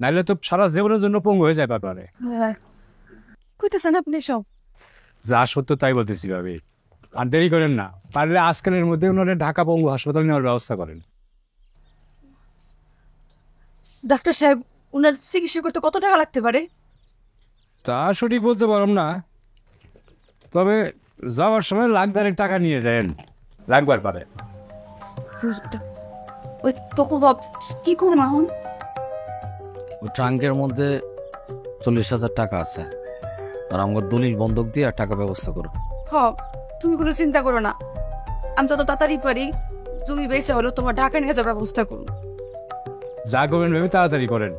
নাইলে তো সারা জীবনের জন্য পঙ্গু হয়ে যায় পারে। কইতেছেন আপনি সব? যা সত্য তাই বলতেছি ভাবি, আর দেরি করেন না, পারলে আজকালের মধ্যে ওনারা ঢাকা পঙ্গু হাসপাতাল নেওয়ার ব্যবস্থা করেন। ডাক্তার সাহেব, ওনার চিকিৎসা করতে কত টাকা লাগতে পারে? তা সঠিক বলতে পারলাম না, তবে যাওয়ার সময় লাখ-দেড়েক টাকা নিয়ে যান, লাগবার পারে। ওই তপু বাপ কি করবো এখন? ওই ট্রাঙ্কের মধ্যে 40,000 টাকা আছে, আর আমার দলিল বন্ধক দিয়ে আর টাকা ব্যবস্থা করো। হ, তুমি কোনো চিন্তা করো না, আমি যত তাড়াতাড়ি পারি জমি বেচে হলো তোমার ঢাকা নিয়ে যাওয়ার ব্যবস্থা করুন। যা করবেন ভেবে তাড়াতাড়ি করেন,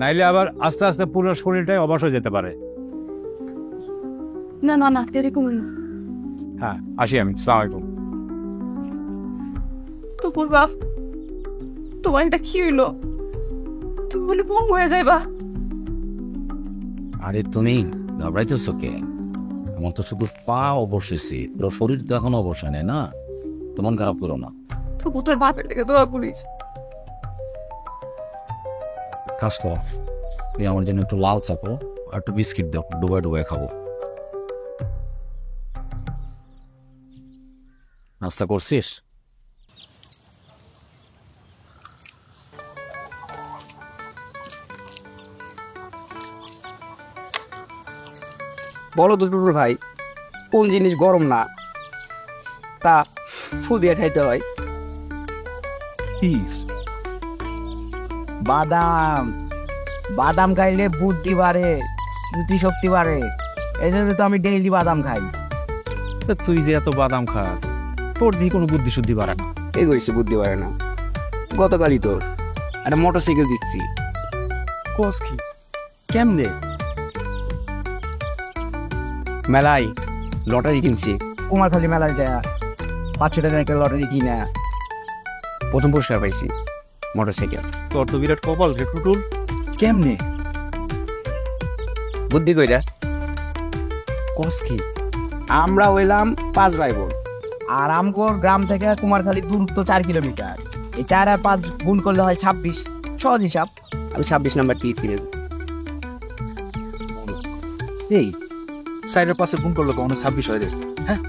নাইলে আবার আস্তে আস্তে পুরো শরীরটাই অবশ হয়ে যেতে পারে। না না না, দেরি করুন। হ্যাঁ, আসি আমি। আসসালামু আলাইকুম। তপুর বাপ, তোমার এটা কি হইলো? তুমি বলে পঙ্গু হয়ে যাইবা। আরে তুমি ঘাবড়াইতেছো কে? আমার তো শুধু পা অবশেষে, পুরো শরীর তো এখনো অবসায় নেই না, তো মন খারাপ করো না। তবু তোর বাপের লেগে দোয়া করিস। কাজ করো, দিয়ে আমার জন্য একটু লাল চা করো আর একটু বিস্কিট দাও, ডুবাই ডুবাই খাবো। নাস্তা করছিস? বলো তো টুটুল ভাই, কোন জিনিস গরম না তা ফু দিয়ে খাইতে হয়? বাদাম, বাদাম খাইলে বুদ্ধি বাড়ে, স্মৃতি শক্তি বাড়ে। এই জন্য তো আমি ডেইলি বাদাম খাই। তুই যে এত বাদাম খাস, তোর দিয়ে কোনো বুদ্ধি শুদ্ধি বাড়ে না। এই কইছে বুদ্ধি বাড়ে না? গতকালই তোর একটা মোটরসাইকেল দিচ্ছি। কোস কি কেমনে? মেলায় লটারি কিনছি, কুমারখালী মেলায় যায় 500 টাকা একটা লটারি কিনা প্রথম পুরস্কার পাইছি, মোটরসাইকেল। তোর তো বিরাট কপাল রে টুটুল। কেমনে? বুদ্ধি কইরা। কোস কি? আমরা হইলাম 5 ভাই বোন, আর আমগোর গ্রাম থেকে কুমারখালীর দূরত্ব 4 কিলোমিটার। এই 4 আর 5 গুণ করলে হয় 26। সহজ হিসাব, আমি 26 নাম্বার টিপ কিনে দিচ্ছি। এই 4 পাশে গুণ করলে কখনো 26 হয় রে? হ্যাঁ,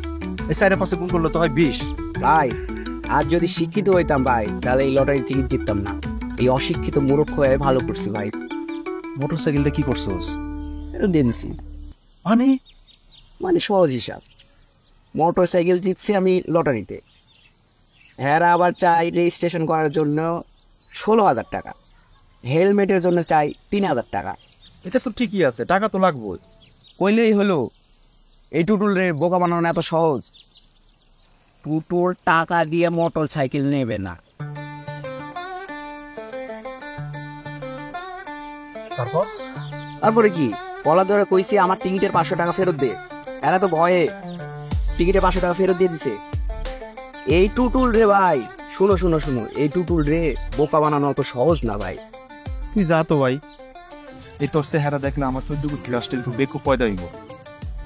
এই 4 পাশে গুণ করলে তো হয় 20। ভাই, আর যদি শিক্ষিত হইতাম ভাই, তাহলে এই লটারি টিকিট জিততাম না। এই অশিক্ষিত মূর্খ হয়ে ভালো করছি ভাই। মোটরসাইকেলটা কি করছস? এটা দিনছি। মানে মানে সহজ হিসাব, মোটরসাইকেল জিতছি আমি লটারিতে। হেরা আবার চাই রেজিস্ট্রেশন করার জন্য 16,000 টাকা, হেলমেটের জন্য চাই 3,000 টাকা। এটা তো ঠিকই আছে, টাকা তো লাগবেই। কইলেই হলো। এই টুটুল রে বোকা বানানো এত সহজ? টুটুল টাকা দিয়ে মোটর সাইকেল নেবে না। তারপরে কি বলা ধরে কইছি আমার টিকিটের 500 টাকা ফেরত দে। এরা তো ভয়ে টিকিটে 500 টাকা ফেরত দিয়ে দিছে। এই টুটুল রে ভাই, শুনো শুনো শুনো, এই টুটুল রে বোকা বানানো অত সহজ না ভাই। তুই যা তো ভাই, এই তোর চেহারা দেখলে আমার তো দুটো লাস্টে একটু বেকু পয়দা হইব।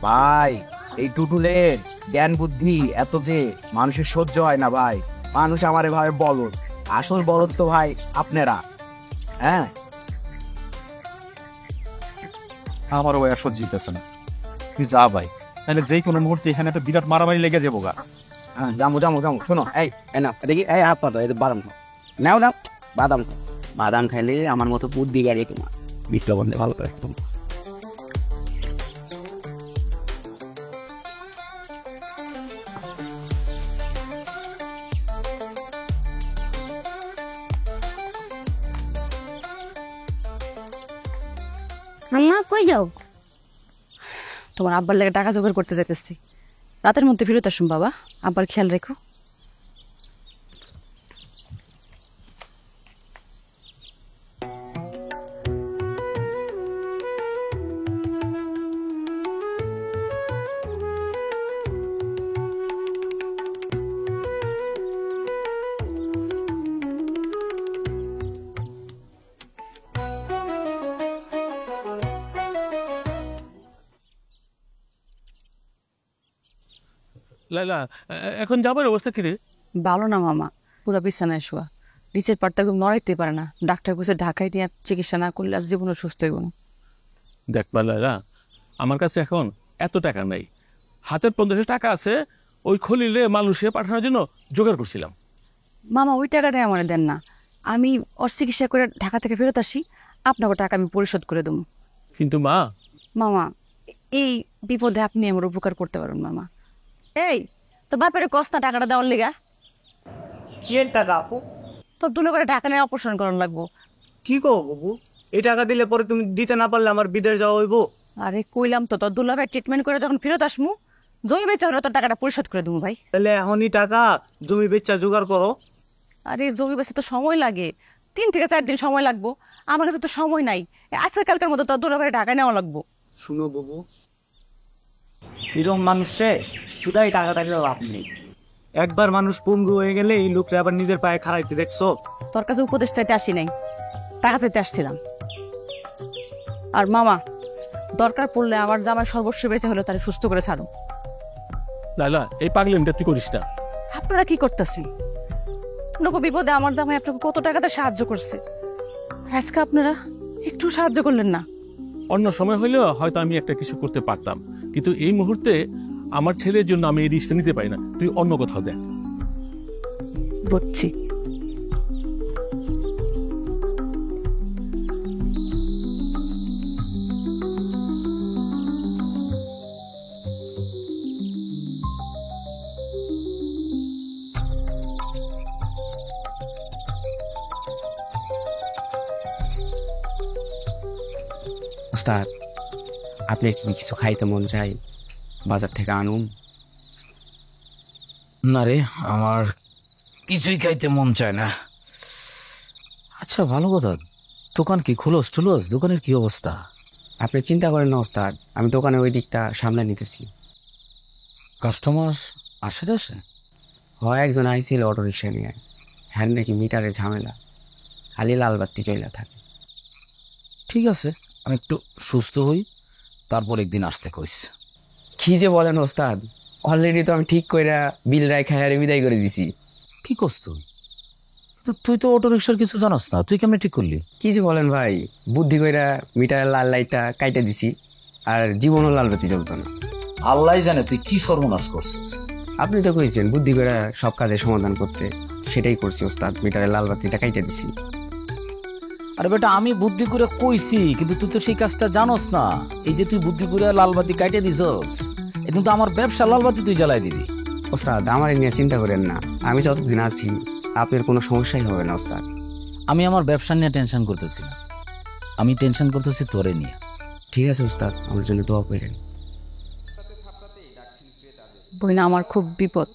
ভাই, এই টুটুলের জ্ঞান বুদ্ধি এত যে মানুষের সহ্য হয় না ভাই। মানুষ আমারে ভাবে বলদ, আসল বলদ তো ভাই আপনারা। হ্যাঁ, আমারও ভাই আর সহ্য জিতেছে না। তুই যা ভাই, তাহলে যে কোনো মুহূর্তে এখানে একটা বিরাট মারামারি লেগে যাবো গা। হ্যাঁ, যাবো যাবো যাবো। শোনো, এই না দেখি, এই হাত পাতো, এই বাদাম খাও, নাও নাও বাদাম খাও। বাদাম খাইলে আমার মতো বুদ্ধি গাড়ি তোমার বিপ্লব বন্ধে ভালো করে। আম্মা কই যাও? তোমার আব্বার লেগে টাকা জোগাড় করতে যাইতেছি, রাতের মধ্যে ফেরত আসুন বাবা, আব্বার খেয়াল রেখো। লাইলা, এখন যাবার অবস্থা কি রে? ভালো না মামা, পুরো বিছানায় শোয়া, নিচের পাটটা একদম নড়াইতে পারে না। ডাক্তার বসে ঢাকায় নিয়ে চিকিৎসা না করলে আর জীবনে সুস্থ হইব না। দেখ লাইলা, আমার কাছে এখন এত টাকা নাই, 1,050 টাকা আছে, ওই খলিলে মানুষে পাঠানোর জন্য জোগাড় করছিলাম। মামা ওই টাকাটাই আমার দেন না, আমি ওর চিকিৎসা করে ঢাকা থেকে ফেরত আসি, আপনাকে টাকা আমি পরিশোধ করে দেবো। কিন্তু মা, মামা এই বিপদে আপনি আমার উপকার করতে পারেন মামা। এই তোর বাপের কস্তা টাকাটা দেওয়ার লেগা। কি টাকা আপু? তোর দুলো করে টাকা নিয়ে অপারেশন করানো লাগবো। কি কো বাবু, এই টাকা দিলে পরে তুমি দিতে না পারলে আমার বিদেশ যাওয়া হইব। আরে কইলাম তো, তোর দুলাভাই ট্রিটমেন্ট করে যখন ফেরত আসমু, জমি বেচা হলে তোর টাকাটা পরিশোধ করে দেবো ভাই। তাহলে এখনই টাকা জমি বেচা জোগাড় করো। আরে জমি বেচা তো সময় লাগে, 3 থেকে 4 দিন সময় লাগবো। আমার কাছে তো সময় নাই, আজকে কালকের মতো তোর দুলাভাই টাকা নেওয়া লাগবো। শুনো বাবু, এরকম মানুষে শুধাই টাকা থাকলে লাভ নেই। একবার মানুষ পঙ্গু হয়ে গেলে এই লোকটা আবার নিজের পায়ে খাড়াইতে দেখছো। তোর কাছে উপদেশ চাইতে আসি নাই, টাকা চাইতে আসছিলাম। আর মামা, দরকার পড়লে আমার জামাই সর্বস্ব বেঁচে হলে তারা সুস্থ করে ছাড়ো। লাইলা, এই পাগলামিটা তুই করিস না। আপনারা কি করতেছেন? লোক বিপদে আমার জামাই আপনাকে কত টাকাতে সাহায্য করছে, আজকে আপনারা একটু সাহায্য করলেন না? অন্য সময় হলেও হয়তো আমি একটা কিছু করতে পারতাম, কিন্তু এই মুহূর্তে আমার ছেলের জন্য আমি এই রিস্কটা নিতে পারি না। তুই অন্য কোথাও দেখ। বুঝছি। ওস্তাদ, আপনি কি কিছু খাইতে মন চাই? বাজার থেকে আনুন? না রে, আমার কিছুই খাইতে মন চায় না। আচ্ছা ভালো কথা, দোকান কি খুলোস টুলোস? দোকানের কি অবস্থা? আপনি চিন্তা করেন না ওস্তাদ, আমি দোকানের ওই দিকটা সামলে নিতেছি। কাস্টমার আসে আসে? হয় একজন আইছিল অটো রিক্সা নিয়ে, হ্যাঁ নাকি মিটারে ঝামেলা, খালি লাল বাতি চইলা থাকে। ঠিক আছে, আমি একটু সুস্থ হই, তারপর একদিন আসতে কইস। কি যে বলেন ওস্তাদ, অলরেডি তো আমি ঠিক কইরা বিল রায় খায়ারে বিদায় করে দিছি। কি করছ তুই? তুই তো অটো রিক্সার কিছু জানাস না, তুই কেমনে ঠিক করলি? কি যে বলেন ভাই, বুদ্ধি কইরা মিটারের লাল লাইটটা কাইটা দিছি, আর জীবনও লাল বাতি জ্বলতো না। আল্লাহ জানে তুই কি সর্বনাশ করছিস। আপনি তো কইছেন বুদ্ধি করে সব কাজের সমাধান করতে, সেটাই করছি ওস্তাদ, মিটারের লাল বাতিটা কাইটা দিছি। আরে বেটা, আমি বুদ্ধি করে কইছি, কিন্তু তুই তো সেই কাজটা জানোস না। এই যে তুই বুদ্ধি করে লালবাতি কাইটে দিছস, এ কিন্তু আমার ব্যবসা লালবাতি তুই জ্বালাই দিবি। ওস্তাদ আমার নিয়ে চিন্তা করেন না, আমি যতদিন আছি আপনার কোনো সমস্যাই হবে না ওস্তাদ। আমি আমার ব্যবসা নিয়ে টেনশন করতেছি না, আমি টেনশন করতেছি তোরে নিয়ে। ঠিক আছে ওস্তাদ, আমার জন্য দোয়া করেন। বইনা, আমার খুব বিপদ।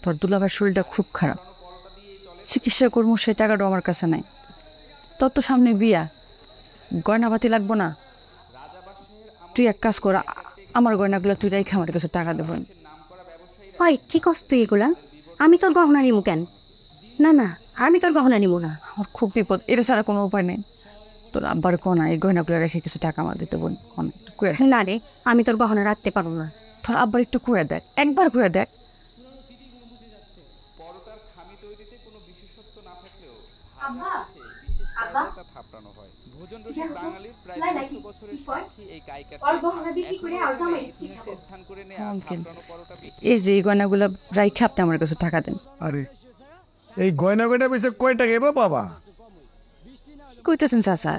তোর দুলাভাইয়ের শরীরটা খুব খারাপ, চিকিৎসা করবো সেই টাকাটাও আমার কাছে নাই। তোর তো সামনে বিয়া, গয়নাপাতি লাগবো না? তুই এক কাজ কর, আমার গয়নাগুলো তুই রেখে আমার কাছে টাকা দেবো। হয় কি কষ্ট এগুলা? আমি তোর গহনা নিমু কেন? না না, আমি তোর গহনা নিমু না। আমার খুব বিপদ, এটা ছাড়া কোনো উপায় নেই। তোর আব্বার কোনা এই গয়নাগুলো রেখে কিছু টাকা আমার দিতে বোন। না রে, আমি তোর গহনা রাখতে পারবো না। তোর আব্বার একটু কুয়ে দেখ, একবার কুয়ে দেখ। এই যে এই গয়নাগুলো রাইখে আপনি আমার কাছে টাকা দেন। আরে এই গয়না গয়না পয়সা কয় টাকা এবার বাবা? কইতেছেন চাচা,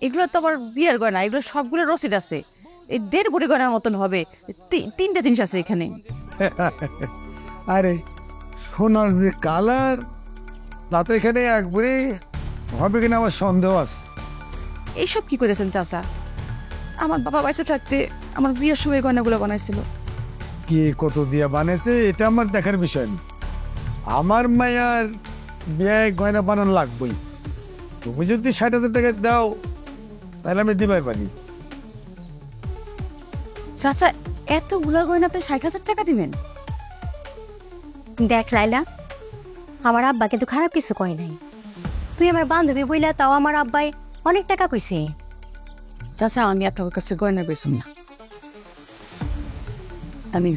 এগুলো তো আমার বিয়ের গয়না, এগুলো সবগুলো রসিদ আছে। এই 1.5 কোটি গয়নার মতন হবে। 3টে জিনিস আছে এখানে। আরে সোনার যে কালার, তাতে এখানে একবারে হবে কিনা আমার সন্দেহ আছে। এইসব কি করেছেন চাচা? আমার বাবা বেঁচে থাকতে আমার বিয়ের সময় গয়নাগুলো বানাইছিল। কে কত দিয়া বানিয়েছে এটা আমার দেখার বিষয় না। আমার মায়ার বিয়ে গয়না বানানো লাগবেই। তুমি যদি 60,000 টাকা দাও তাহলে আমি দিবার পারি। চাচা, এতগুলো গয়না আপনি 60,000 টাকা দিবেন? দেখ লাইলা, আমার আব্বা কিন্তু খারাপ কিছু কয় নাই। তুই আমার বান্ধবী বইলা, তাও আমার আব্বাই অনেক টাকা কইছে। চাচা, আমি আপনার কাছে গয়না বেচুন না। আমি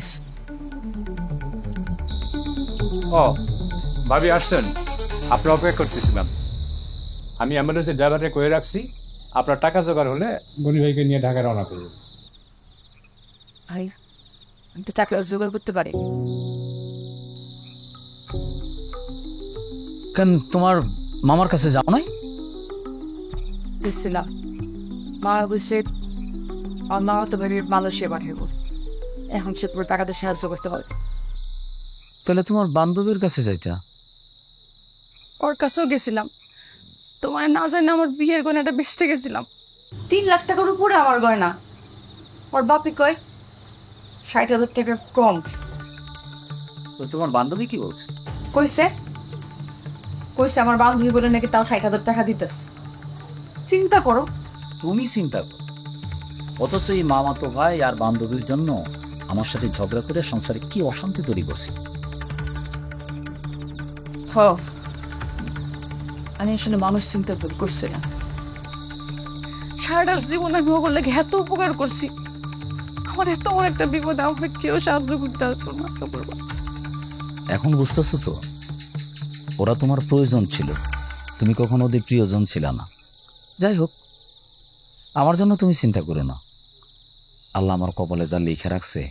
ও ভাবি আসছেন, আপনার অপেক্ষা করতেছিলাম। আমি অ্যাম্বুলেন্সের ড্রাইভারকে কয়ে রাখছি, আপনার টাকা জোগাড় হলে গনি ভাইকে নিয়ে ঢাকা রওনা করব। ভাই, আমি তো টাকা জোগাড় করতে পারি। কেন তোমার মামার কাছে যাও নাই? দিচ্ছিলাম, মা বলছে আমার মা তো ভেবে মালয়েশিয়া পাঠাবো। এখন সে পুরো টাকাতে সাহায্য করতে হবে। তাহলে তোমার বান্ধবীর কাছে যাইতা। ওর কাছেও গেছিলাম, তোমার না জানি আমার বিয়ের গয়নাটা বেচতে গেছিলাম। 3 লাখ টাকার উপরে আমার গয়না। ওর বাপি কয় 60,000 টাকা কম। তোমার বান্ধবী কি বলছে? কইছে আমার বান্ধবী বলে নাকি তাও 60,000 টাকা দিতেছে। চিন্তা করো। তুমি চিন্তা করো, অথচ এই মামাতো ভাই আর বান্ধবীর জন্য আমার সাথে ঝগড়া করে সংসারে কি অশান্তি তৈরি করছে। আমি আসলে মানুষ চিন্তা করছি না। সারাটা জীবন আমি ওগুলো লাগে এত উপকার করছি, আমার এত বড় একটা বিপদ আমাকে কেউ সাহায্য করতে আসলো না। এখন বুঝতেছো তো, ওরা তোমার প্রয়োজন ছিল, তুমি কখনো ওদের প্রিয়জন ছিল না। যাই হোক, আমার জন্য তুমি চিন্তা করো না, আল্লাহ আমার কপালে যা লিখে রাখছে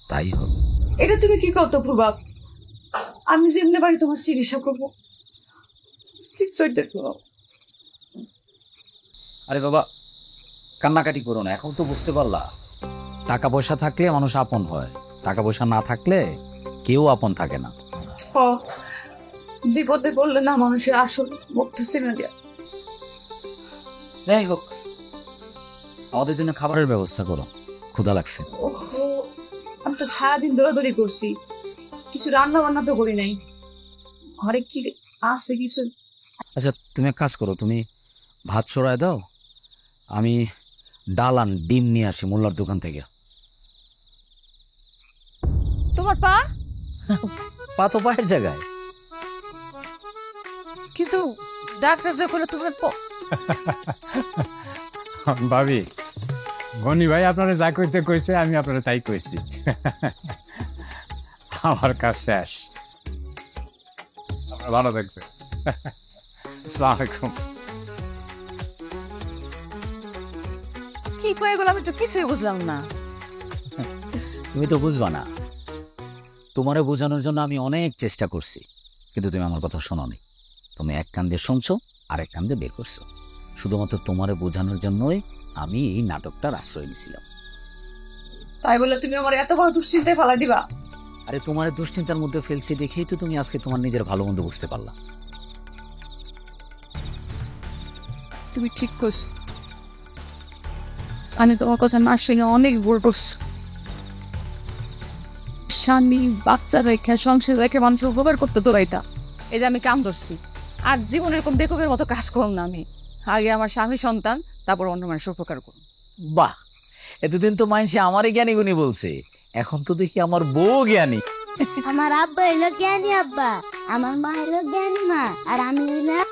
তাই হবে। এটা তুমি কি করতো প্রভাব? আমি যেমনি বাড়ি তোমার চিকিৎসা করবো, ঠিক চলতে করো। আরে বাবা, কান্নাকাটি করো না, এখন তো বুঝতে পারলা টাকা পয়সা থাকলে মানুষ আপন হয়, টাকা পয়সা না থাকলে কেউ আপন থাকে না। বিপদে পড়লে না মানুষের আসল মুখটা চিনে যায়। যাই হোক, আমাদের জন্য খাবারের ব্যবস্থা করো, ক্ষুধা লাগছে। আমি তো সারাদিন দৌড়াদৌড়ি করছি, কিছু রান্না বান্না তো করি নাই, ঘরে কি আছে কিছু। আচ্ছা তুমি এক কাজ করো, তুমি ভাত চড়ায় দাও, আমি ডাল আর ডিম নিয়ে আসি মোল্লার দোকান থেকে। তোমার পা? পা তো পায়ের জায়গায়। কিন্তু ডাক্তার যে বলে তোমার ভাবি, গনি ভাই আপনারা যা কইতে কইছে আমি আপনারা তাই কইছি। আমার কাজ শেষ, আপনারা ভালো থাকবেন। আসসালামু আলাইকুম। কি কয়ে গেল আমি তো কিছুই বুঝলাম না। তুমি তো বুঝবা না, তোমারে বোঝানোর জন্য আমি অনেক চেষ্টা করছি, কিন্তু তুমি আমার কথা শোনোনি। তুমি এক কান দিয়ে শুনছো আর এক কান দিয়ে বের করছো। শুধুমাত্র তোমারে বোঝানোর জন্যই আমি এই নাটকটার আশ্রয় নিয়েছিলাম। তাই বলে তুমি আমার এত বড় দুশ্চিন্তায় ফেলা দিবা? আরে তোমার দুশ্চিন্তার মধ্যে ফেলছি দেখেই তো তুমি আজকে তোমার নিজের ভালো মন্দ বুঝতে পারলা। তুমি ঠিক করছো, আমি তোমার কথা না শুনে অনেক ভুল করছি। স্বামী বাচ্চা রেখে সংসার রেখে মানুষের উপকার করতে তোরাইতা, এই যে আমি কাম ধরছি। আর জীবন এরকম বেকুবের মতো কাজ করুন না আমি। আগে আমার স্বামী সন্তান, তারপর অন্য মানুষের উপকার করুন। বাহ, এতদিন তো মানুষে আমারই জ্ঞানী গুণী বলছে, এখন তো দেখি আমার বউ জ্ঞানী। আমার আব্বা হইলো জ্ঞানী আব্বা, আমার মা হইলো জ্ঞানী মা, আর আমি হইলাম